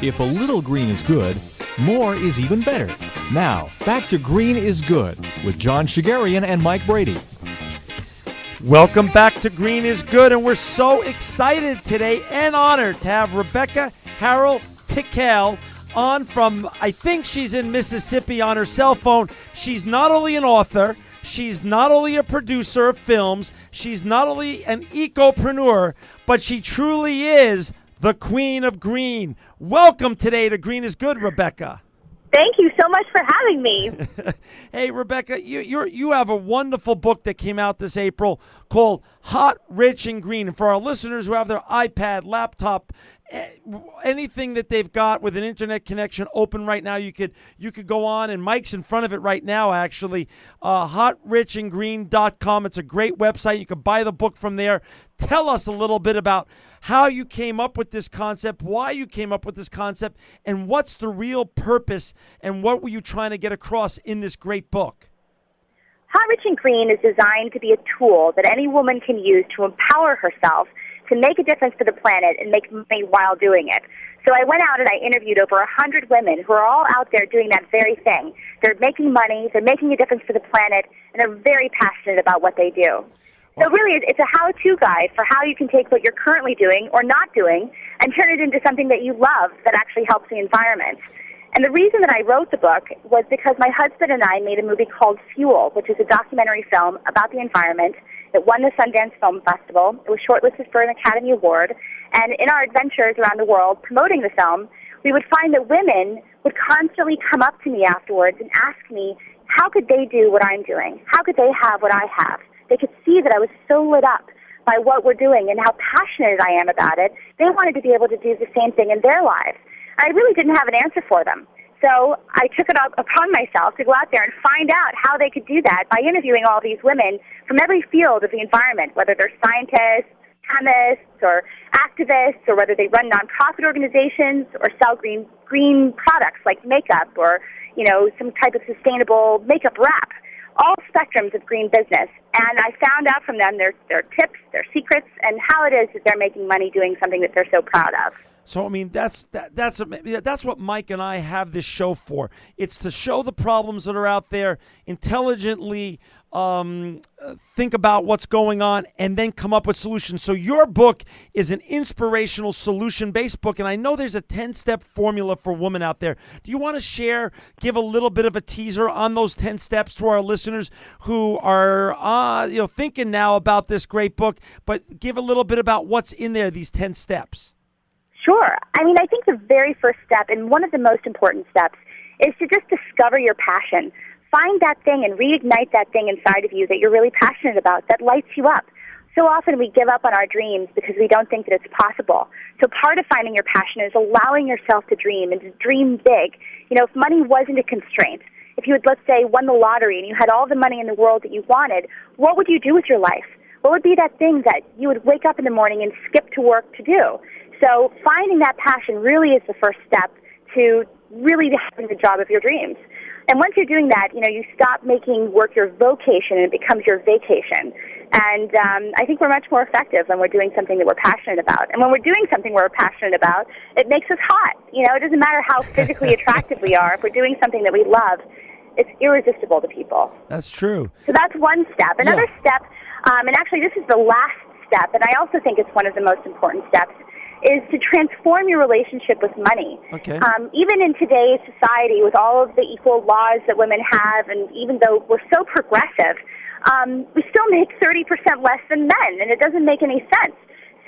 If a little green is good, more is even better. Now, back to Green is Good with John Shigarian and Mike Brady. Welcome back to Green is Good, and we're so excited today and honored to have Rebecca Harrell Tickell on from, I think she's in Mississippi on her cell phone. She's not only an author, she's not only a producer of films, she's not only an ecopreneur, but she truly is the Queen of Green. Welcome today to Green is Good, Rebecca. Thank you so much for having me. Hey, Rebecca, you have a wonderful book that came out this April called Hot, Rich, and Green. And for our listeners who have their iPad, laptop, anything that they've got with an internet connection open right now, you could go on, and Mike's in front of it right now, actually, hotrichandgreen.com. It's a great website. You can buy the book from there. Tell us a little bit about how you came up with this concept, why you came up with this concept, and what's the real purpose, and what were you trying to get across in this great book? Hot, Rich, and Green is designed to be a tool that any woman can use to empower herself to make a difference for the planet and make money while doing it. So I went out and I interviewed over 100 women who are all out there doing that very thing. They're making money, they're making a difference for the planet, and they're very passionate about what they do. So really, it's a how-to guide for how you can take what you're currently doing or not doing and turn it into something that you love that actually helps the environment. And the reason that I wrote the book was because my husband and I made a movie called Fuel, which is a documentary film about the environment. It won the Sundance Film Festival. It was shortlisted for an Academy Award. And in our adventures around the world promoting the film, we would find that women would constantly come up to me afterwards and ask me, how could they do what I'm doing? How could they have what I have? They could see that I was so lit up by what we're doing and how passionate I am about it. They wanted to be able to do the same thing in their lives. I really didn't have an answer for them. So I took it upon myself to go out there and find out how they could do that by interviewing all these women from every field of the environment, whether they're scientists, chemists, or activists, or whether they run nonprofit organizations or sell green products like makeup or, some type of sustainable makeup wrap. All spectrums of green business. And I found out from them their tips, their secrets, and how it is that they're making money doing something that they're so proud of. So, I mean, that's what Mike and I have this show for. It's to show the problems that are out there, intelligently think about what's going on, and then come up with solutions. So your book is an inspirational, solution-based book, and I know there's a 10-step formula for women out there. Do you want to give a little bit of a teaser on those 10 steps to our listeners who are thinking now about this great book, but give a little bit about what's in there, these 10 steps? Sure. I mean, I think the very first step, and one of the most important steps, is to just discover your passion. Find that thing and reignite that thing inside of you that you're really passionate about, that lights you up. So often we give up on our dreams because we don't think that it's possible. So part of finding your passion is allowing yourself to dream and to dream big. If money wasn't a constraint, if you had, let's say, won the lottery and you had all the money in the world that you wanted, what would you do with your life? What would be that thing that you would wake up in the morning and skip to work to do? So finding that passion really is the first step to really having the job of your dreams. And once you're doing that, you stop making work your vocation and it becomes your vacation. And I think we're much more effective when we're doing something that we're passionate about. And when we're doing something we're passionate about, it makes us hot. It doesn't matter how physically attractive we are. If we're doing something that we love, it's irresistible to people. That's true. So that's one step. Another step, and actually this is the last step, and I also think it's one of the most important steps, is to transform your relationship with money. Okay. Even in today's society, with all of the equal laws that women have, and even though we're so progressive, we still make 30% less than men, and it doesn't make any sense.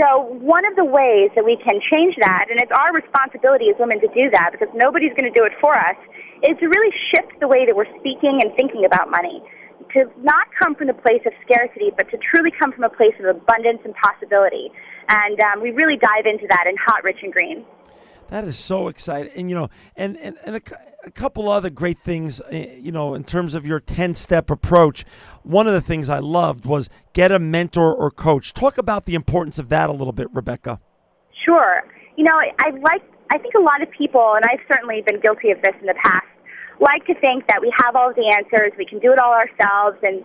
So one of the ways that we can change that, and it's our responsibility as women to do that because nobody's going to do it for us, is to really shift the way that we're speaking and thinking about money. To not come from the place of scarcity, but to truly come from a place of abundance and possibility. And we really dive into that in Hot, Rich, and Green. That is so exciting. And a couple other great things, in terms of your 10-step approach. One of the things I loved was get a mentor or coach. Talk about the importance of that a little bit, Rebecca. Sure. I think a lot of people, and I've certainly been guilty of this in the past, like to think that we have all of the answers, we can do it all ourselves, and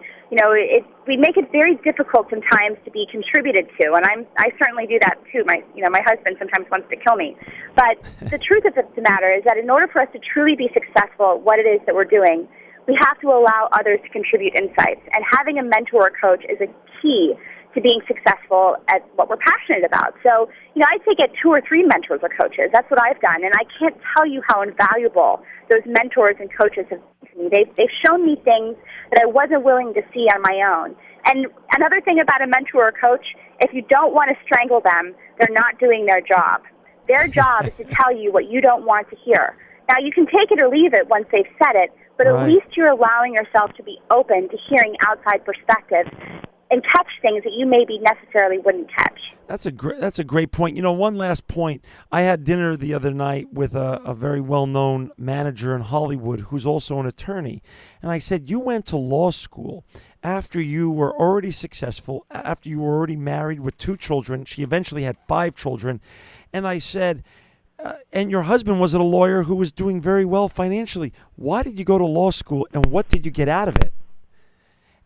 we make it very difficult sometimes to be contributed to, and I certainly do that too. My husband sometimes wants to kill me. But the truth of the matter is that in order for us to truly be successful at what it is that we're doing, we have to allow others to contribute insights, and having a mentor or coach is a key to being successful at what we're passionate about. So, I'd say get 2 or 3 mentors or coaches. That's what I've done, and I can't tell you how invaluable those mentors and coaches have been to me. They've shown me things that I wasn't willing to see on my own. And another thing about a mentor or coach, if you don't want to strangle them, they're not doing their job. Their job is to tell you what you don't want to hear. Now, you can take it or leave it once they've said it, but at least you're allowing yourself to be open to hearing outside perspectives and catch things that you maybe necessarily wouldn't catch. That's a great point. One last point. I had dinner the other night with a very well-known manager in Hollywood who's also an attorney. And I said, you went to law school after you were already successful, after you were already married with 2 children. She eventually had 5 children. And I said, and your husband was a lawyer who was doing very well financially. Why did you go to law school, and what did you get out of it?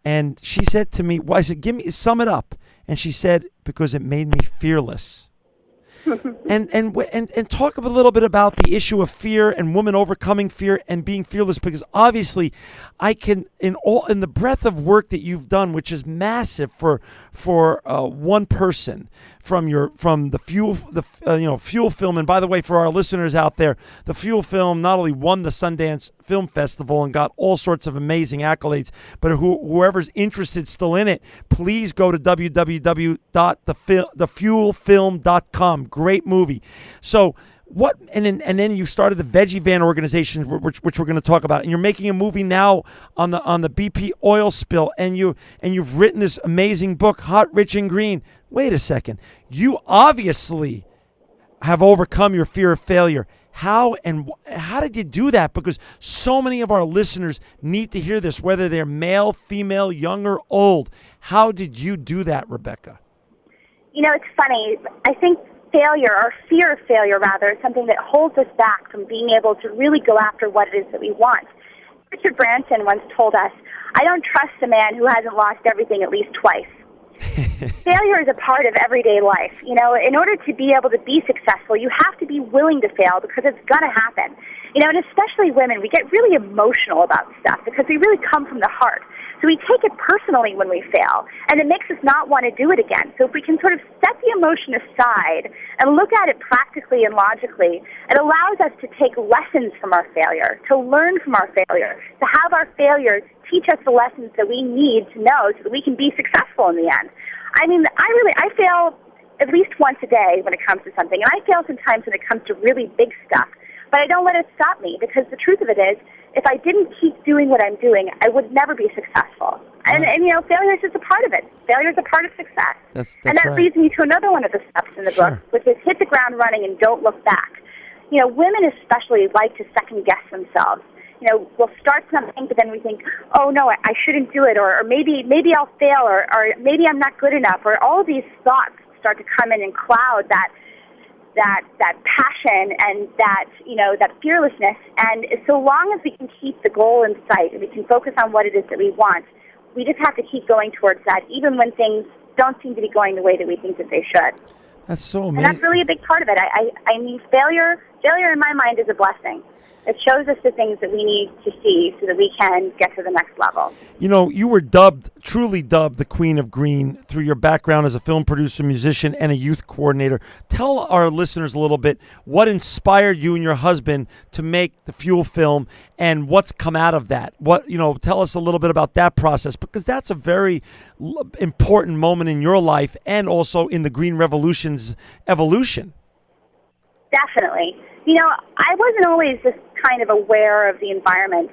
And she said to me, well, I said, sum it up. And she said, because it made me fearless. and talk a little bit about the issue of fear and women overcoming fear and being fearless, because obviously I can, in the breadth of work that you've done, which is massive for one person, from the Fuel film. And by the way, for our listeners out there, the Fuel film not only won the Sundance Film Festival and got all sorts of amazing accolades, but whoever's interested still in it, please go to www.thefuelfilm.com. Great movie. So what? And then you started the Veggie Van organization, which we're going to talk about, and you're making a movie now on the BP oil spill, and you've written this amazing book, Hot, Rich, and Green. Wait a second. You obviously have overcome your fear of failure. How did you do that? Because so many of our listeners need to hear this, whether they're male, female, young, or old. How did you do that, Rebecca? It's funny. I think failure, or fear of failure rather, is something that holds us back from being able to really go after what it is that we want. Richard Branson once told us, I don't trust a man who hasn't lost everything at least twice. Failure is a part of everyday life. In order to be able to be successful, you have to be willing to fail, because it's going to happen. And especially women, we get really emotional about stuff because we really come from the heart. So we take it personally when we fail, and it makes us not want to do it again. So if we can sort of set the emotion aside and look at it practically and logically, it allows us to take lessons from our failure, to learn from our failure, to have our failures teach us the lessons that we need to know so that we can be successful in the end. I fail at least once a day when it comes to something, and I fail sometimes when it comes to really big stuff. But I don't let it stop me, because the truth of it is, if I didn't keep doing what I'm doing, I would never be successful. And failure is just a part of it. Failure is a part of success. That's and that right. leads me to another one of the steps in the book, which is hit the ground running and don't look back. Women especially like to second guess themselves. We'll start something, but then we think, oh no, I shouldn't do it, or maybe I'll fail, or maybe I'm not good enough, or all of these thoughts start to come in and cloud that passion and that fearlessness. And so long as we can keep the goal in sight and we can focus on what it is that we want, we just have to keep going towards that, even when things don't seem to be going the way that we think that they should. That's so amazing. And that's really a big part of it. Failure in my mind is a blessing. It shows us the things that we need to see so that we can get to the next level. You were truly dubbed the Queen of Green through your background as a film producer, musician, and a youth coordinator. Tell our listeners a little bit what inspired you and your husband to make the Fuel film and what's come out of that. Tell us a little bit about that process, because that's a very important moment in your life and also in the Green Revolution's evolution. Definitely. I wasn't always just kind of aware of the environment.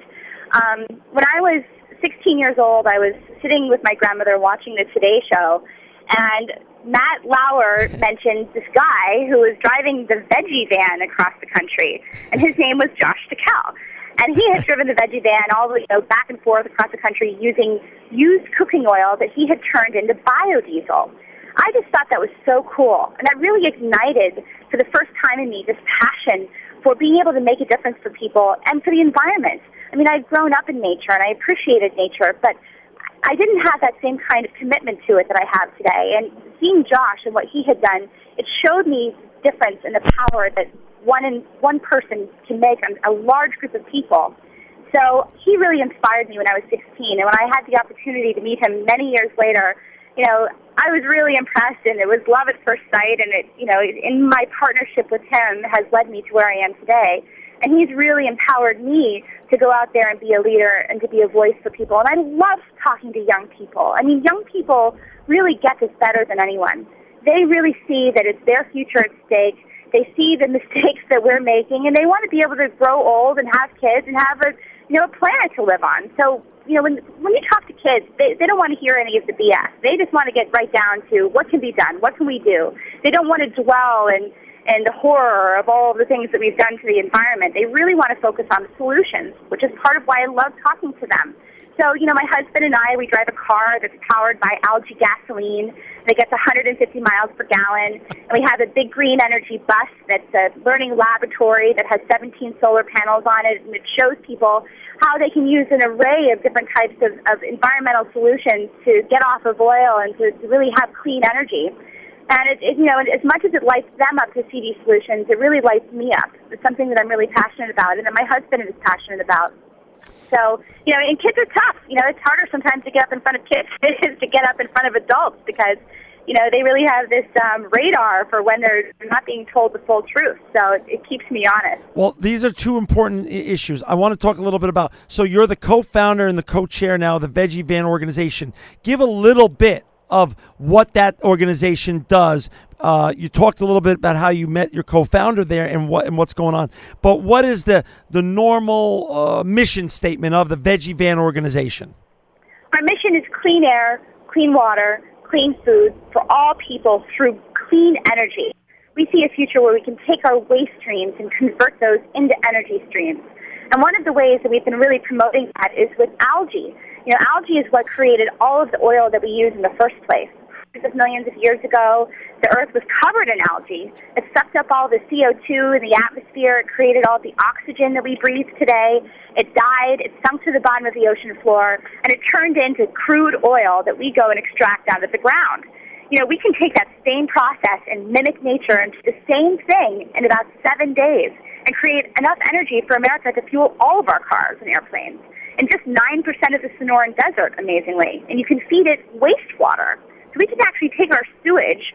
When I was 16 years old, I was sitting with my grandmother watching the Today Show, and Matt Lauer mentioned this guy who was driving the Veggie Van across the country, and his name was Josh Tickell. And he had driven the Veggie Van all the back and forth across the country using used cooking oil that he had turned into biodiesel. I just thought that was so cool, and that really ignited, for the first time in me, this passion for being able to make a difference for people and for the environment. I mean, I'd grown up in nature and I appreciated nature, but I didn't have that same kind of commitment to it that I have today. And seeing Josh and what he had done, it showed me the difference in the power that one person can make on a large group of people. So he really inspired me when I was 16. And when I had the opportunity to meet him many years later, I was really impressed, and it was love at first sight. And in my partnership with him has led me to where I am today. And he's really empowered me to go out there and be a leader and to be a voice for people. And I love talking to young people. I mean, young people really get this better than anyone. They really see that it's their future at stake. They see the mistakes that we're making, and they want to be able to grow old and have kids and have a planet to live on. So, when you talk to kids, they don't want to hear any of the BS. They just want to get right down to what can be done, what can we do. They don't want to dwell in the horror of all of the things that we've done to the environment. They really want to focus on the solutions, which is part of why I love talking to them. So, my husband and I, we drive a car that's powered by algae gasoline that gets 150 miles per gallon. And we have a big green energy bus that's a learning laboratory that has 17 solar panels on it, and it shows people how they can use an array of different types of environmental solutions to get off of oil and to really have clean energy. And as much as it lights them up to see these solutions, it really lights me up. It's something that I'm really passionate about and that my husband is passionate about. So, and kids are tough. It's harder sometimes to get up in front of kids than it is to get up in front of adults because, they really have this radar for when they're not being told the full truth. So it keeps me honest. Well, these are two important issues. I want to talk a little bit about, so you're the co-founder and the co-chair now of the Veggie Van organization. Give a little bit of what that organization does. You talked a little bit about how you met your co-founder there and what's going on. But what is the normal mission statement of the Veggie Van organization? Our mission is clean air, clean water, clean food for all people through clean energy. We see a future where we can take our waste streams and convert those into energy streams. And one of the ways that we've been really promoting that is with algae. Algae is what created all of the oil that we use in the first place. Hundreds of millions of years ago, the Earth was covered in algae. It sucked up all the CO2 in the atmosphere. It created all the oxygen that we breathe today. It died. It sunk to the bottom of the ocean floor, and it turned into crude oil that we go and extract out of the ground. We can take that same process and mimic nature and do the same thing in about 7 days and create enough energy for America to fuel all of our cars and airplanes. And just 9% of the Sonoran Desert, amazingly. And you can feed it wastewater. So we can actually take our sewage,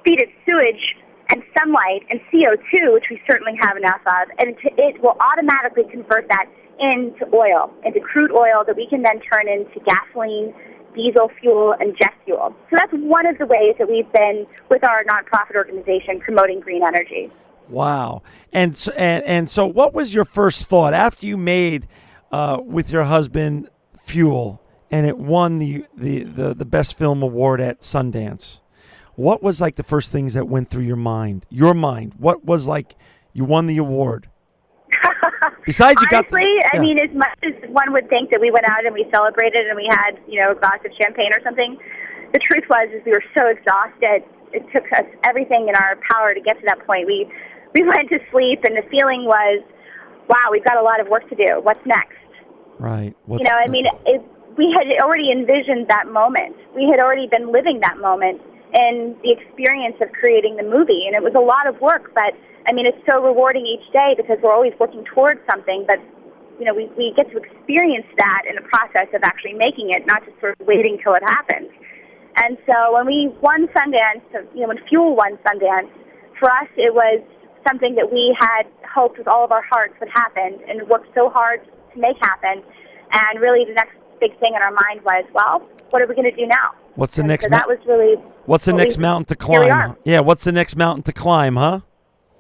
feed it sewage and sunlight and CO2, which we certainly have enough of, and it will automatically convert that into oil, into crude oil that we can then turn into gasoline, diesel fuel, and jet fuel. So that's one of the ways that we've been, with our nonprofit organization, promoting green energy. Wow. And so what was your first thought after you made with your husband Fuel and it won the best film award at Sundance? What was like the first things that went through your mind? What was like you won the award? Besides, you honestly, got. I mean, as much as one would think that we went out and we celebrated and we had, a glass of champagne or something, the truth was is we were so exhausted. It took us everything in our power to get to that point. We went to sleep, and the feeling was, wow, we've got a lot of work to do. What's next? Right. We had already envisioned that moment. We had already been living that moment in the experience of creating the movie, and it was a lot of work, but it's so rewarding each day because we're always working towards something, but we get to experience that in the process of actually making it, not just sort of waiting till it happens. And so when we won Sundance, when Fuel won Sundance, for us it was something that we had hoped with all of our hearts would happen and worked so hard to make happen. And really the next big thing in our mind was, well, what are we going to do now? What's the next? So that was really. What's the next mountain to climb? Yeah, what's the next mountain to climb, huh?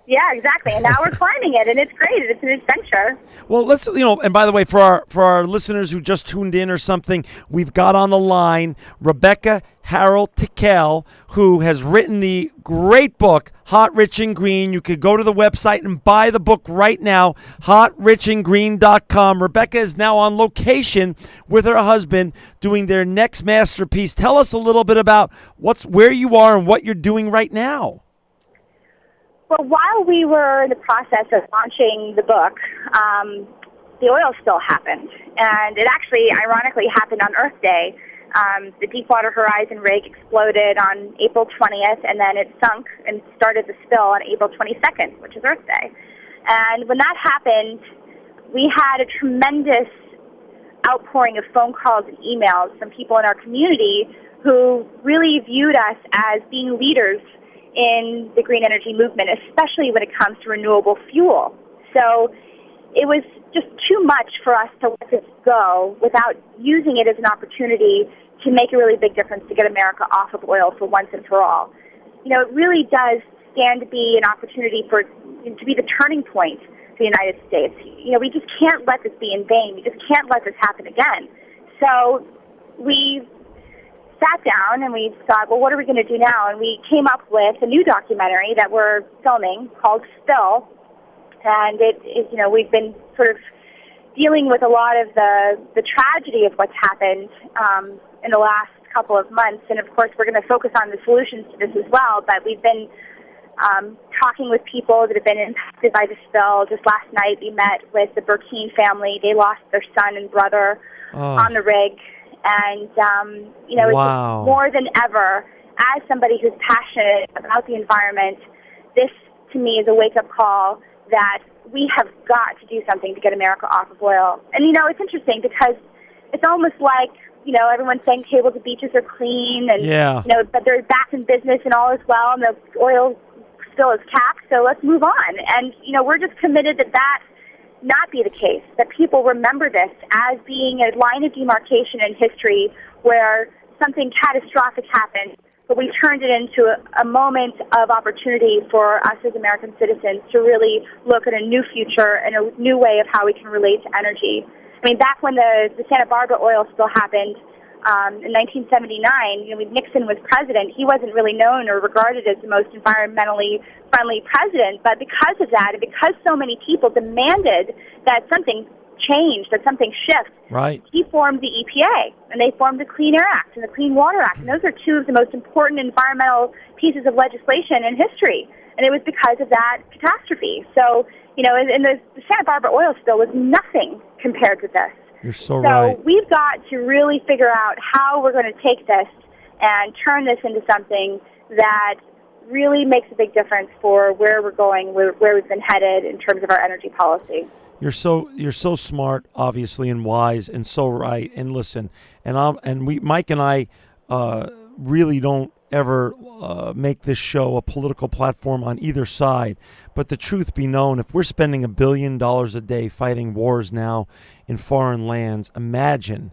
Yeah, exactly. And now we're climbing it, and it's great. It's an adventure. Well, let's, and by the way, for our listeners who just tuned in or something, we've got on the line Rebecca Harrell Tickell, who has written the great book, Hot, Rich, and Green. You could go to the website and buy the book right now, hotrichandgreen.com. Rebecca is now on location with her husband doing their next masterpiece. Tell us a little bit about where you are and what you're doing right now. Well, while we were in the process of launching the book, the oil spill happened. And it actually, ironically, happened on Earth Day. The Deepwater Horizon rig exploded on April 20th, and then it sunk and started the spill on April 22nd, which is Earth Day. And when that happened, we had a tremendous outpouring of phone calls and emails from people in our community who really viewed us as being leaders in the green energy movement, especially when it comes to renewable fuel. So it was just too much for us to let this go without using it as an opportunity to make a really big difference to get America off of oil for once and for all. It really does stand to be an opportunity to be the turning point for the United States. We just can't let this be in vain. We just can't let this happen again. So we sat down and we thought, well, what are we going to do now? And we came up with a new documentary that we're filming called Spill. And it is, we've been sort of dealing with a lot of the tragedy of what's happened in the last couple of months. And, of course, we're going to focus on the solutions to this as well. But we've been talking with people that have been impacted by the spill. Just last night we met with the Burkeen family. They lost their son and brother on the rig. And, it's more than ever, as somebody who's passionate about the environment, this, to me, is a wake-up call that we have got to do something to get America off of oil. And, it's interesting because it's almost like, everyone's saying tables and beaches are clean and, but they're back in business and all is well and the oil spill is capped, so let's move on. And, we're just committed that not be the case, that people remember this as being a line of demarcation in history where something catastrophic happened, but we turned it into a moment of opportunity for us as American citizens to really look at a new future and a new way of how we can relate to energy. I mean, back when the Santa Barbara oil spill happened in 1979, when Nixon was president, he wasn't really known or regarded as the most environmentally friendly president. But because of that, and because so many people demanded that something change, that something shift, right, he formed the EPA, and they formed the Clean Air Act and the Clean Water Act. And those are two of the most important environmental pieces of legislation in history. And it was because of that catastrophe. So, and the Santa Barbara oil spill was nothing compared to this. You're so right. So we've got to really figure out how we're going to take this and turn this into something that really makes a big difference for where we're going, where we've been headed in terms of our energy policy. You're so smart, obviously, and wise, and so right. And listen, Mike and I really don't ever make this show a political platform on either side. But the truth be known, if we're spending $1 billion a day fighting wars now in foreign lands, imagine,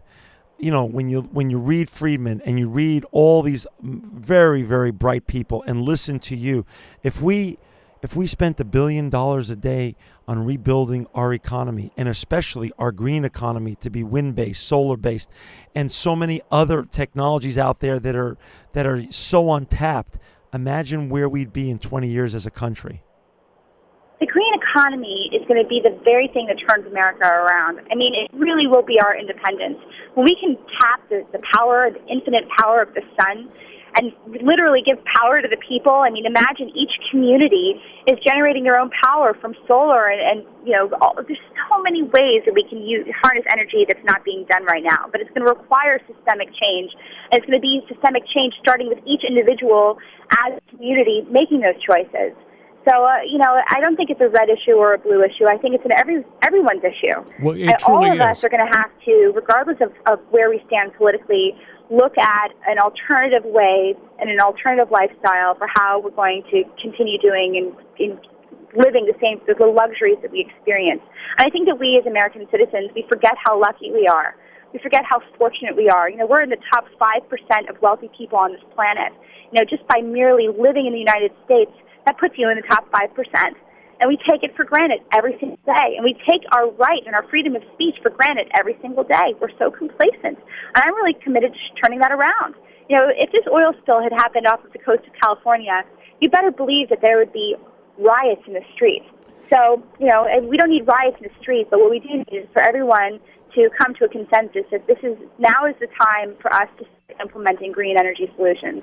when you read Friedman and you read all these very, very bright people and listen to you, if we spent $1 billion a day on rebuilding our economy, and especially our green economy to be wind-based, solar-based, and so many other technologies out there that are so untapped, imagine where we'd be in 20 years as a country. The green economy is going to be the very thing that turns America around. I mean, it really will be our independence. When we can tap the power, the infinite power of the sun, and literally give power to the people. I mean, imagine each community is generating their own power from solar, and there's so many ways that we can harness energy that's not being done right now. But it's going to require systemic change, and it's going to be systemic change starting with each individual as a community making those choices. So, I don't think it's a red issue or a blue issue. I think it's everyone's issue. Well, it and truly all of us are going to have to, regardless of where we stand politically, look at an alternative way and an alternative lifestyle for how we're going to continue doing and living the luxuries that we experience. And I think that we as American citizens, we forget how lucky we are. We forget how fortunate we are. We're in the top 5% of wealthy people on this planet. Just by merely living in the United States, that puts you in the top 5%. And we take it for granted every single day. And we take our right and our freedom of speech for granted every single day. We're so complacent. And I'm really committed to turning that around. If this oil spill had happened off of the coast of California, you better believe that there would be riots in the streets. So, and we don't need riots in the streets, but what we do need is for everyone to come to a consensus that now is the time for us to start implementing green energy solutions.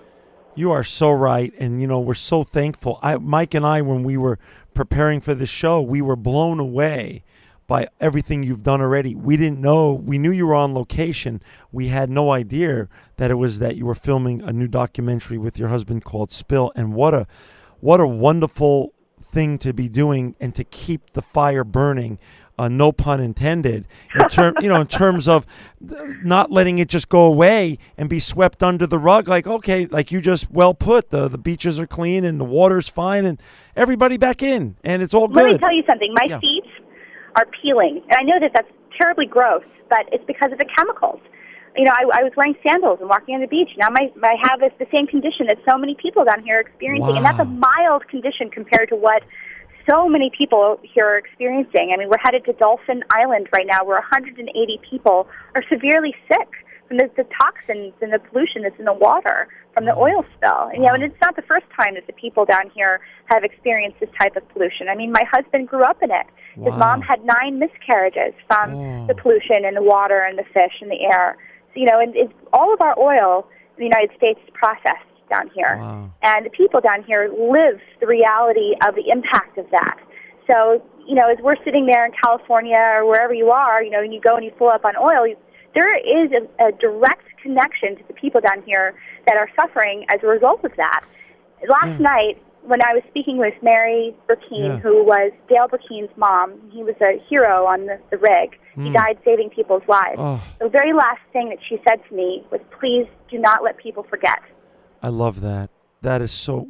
You are so right, and we're so thankful. Mike and I, when we were preparing for the show, we were blown away by everything you've done already. We didn't know. We knew you were on location. We had no idea that it was that you were filming a new documentary with your husband called Spill. And what a wonderful thing to be doing and to keep the fire burning. No pun intended. In terms of not letting it just go away and be swept under the rug. Like, okay, like you just well put. The beaches are clean and the water's fine and everybody back in and it's all good. Let me tell you something. My feet are peeling, and I know that that's terribly gross, but it's because of the chemicals. I was wearing sandals and walking on the beach. Now I have the same condition that so many people down here are experiencing, and that's a mild condition compared to what so many people here are experiencing. I mean, we're headed to Dolphin Island right now, where 180 people are severely sick from the toxins and the pollution that's in the water from the oil spill. And, and it's not the first time that the people down here have experienced this type of pollution. I mean, my husband grew up in it. His mom had 9 miscarriages from the pollution and the water and the fish and the air. So, and all of our oil in the United States is processed down here. Wow. And the people down here live the reality of the impact of that. So, as we're sitting there in California or wherever you are, and you go and you pull up on oil, there is a direct connection to the people down here that are suffering as a result of that. Last night, when I was speaking with Mary Burkeen, who was Dale Burkeen's mom, he was a hero on the rig. He died saving people's lives. The very last thing that she said to me was, please do not let people forget. I love that. That is so...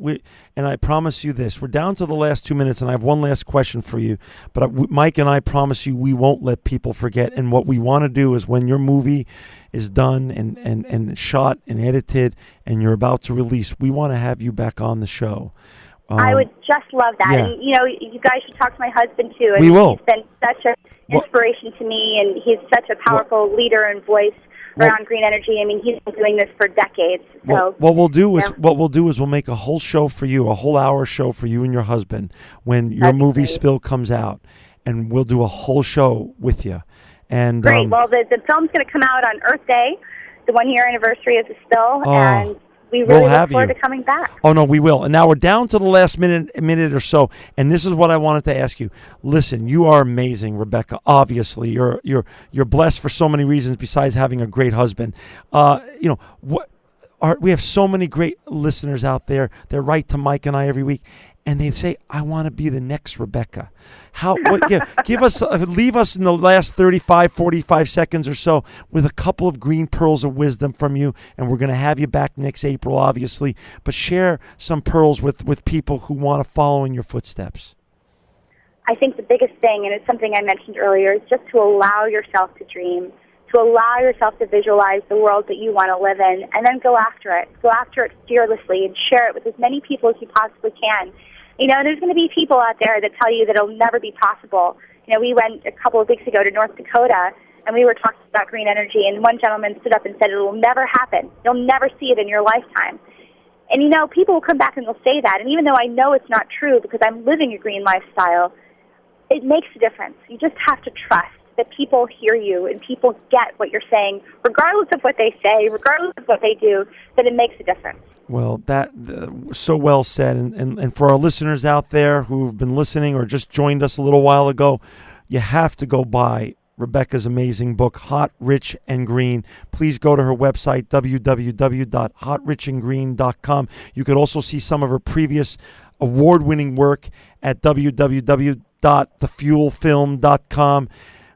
And I promise you this. We're down to the last 2 minutes, and I have one last question for you. But Mike and I promise you we won't let people forget. And what we want to do is when your movie is done and shot and edited and you're about to release, we want to have you back on the show. I would just love that. Yeah. And, you guys should talk to my husband, too. We will. He's been such an inspiration to me, and he's such a powerful leader and voice around green energy. I mean, he's been doing this for decades. So what we'll do is we'll make a whole show for you, a whole hour show for you and your husband when your movie Spill comes out, and we'll do a whole show with you. And great. Well, the film's going to come out on Earth Day, the 1-year anniversary of the spill, and we really look forward to coming back. Oh, no, we will. And now we're down to the last minute or so, and this is what I wanted to ask you. Listen, you are amazing, Rebecca. Obviously, you're blessed for so many reasons besides having a great husband. We have so many great listeners out there. They write to Mike and I every week, and they say, I want to be the next Rebecca. Leave us in the last 35, 45 seconds or so with a couple of green pearls of wisdom from you, and we're going to have you back next April, obviously, but share some pearls with people who want to follow in your footsteps. I think the biggest thing, and it's something I mentioned earlier, is just to allow yourself to dream, to allow yourself to visualize the world that you want to live in, and then go after it. Go after it fearlessly and share it with as many people as you possibly can. There's going to be people out there that tell you that it'll never be possible. We went a couple of weeks ago to North Dakota, and we were talking about green energy, and one gentleman stood up and said, it'll never happen. You'll never see it in your lifetime. And, people will come back and they'll say that, and even though I know it's not true because I'm living a green lifestyle, it makes a difference. You just have to trust that people hear you and people get what you're saying, regardless of what they say, regardless of what they do, that it makes a difference. Well, that so well said. And for our listeners out there who've been listening or just joined us a little while ago, you have to go buy Rebecca's amazing book, Hot, Rich, and Green. Please go to her website, www.hotrichandgreen.com. You could also see some of her previous award-winning work at www.thefuelfilm.com.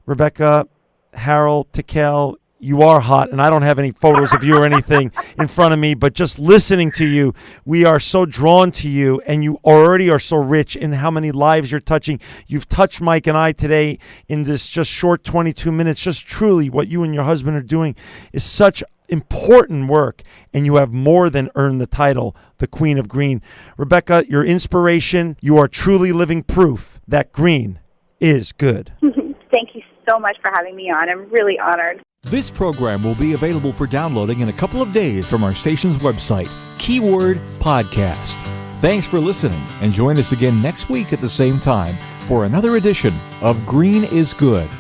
Rebecca, Harrell Tickell, you are hot, and I don't have any photos of you or anything in front of me, but just listening to you, we are so drawn to you, and you already are so rich in how many lives you're touching. You've touched Mike and I today in this just short 22 minutes. Just truly what you and your husband are doing is such important work, and you have more than earned the title, the Queen of Green. Rebecca, your inspiration, you are truly living proof that green is good. Thank you so much for having me on. I'm really honored. This program will be available for downloading in a couple of days from our station's website, keyword podcast. Thanks for listening, and join us again next week at the same time for another edition of Green is Good.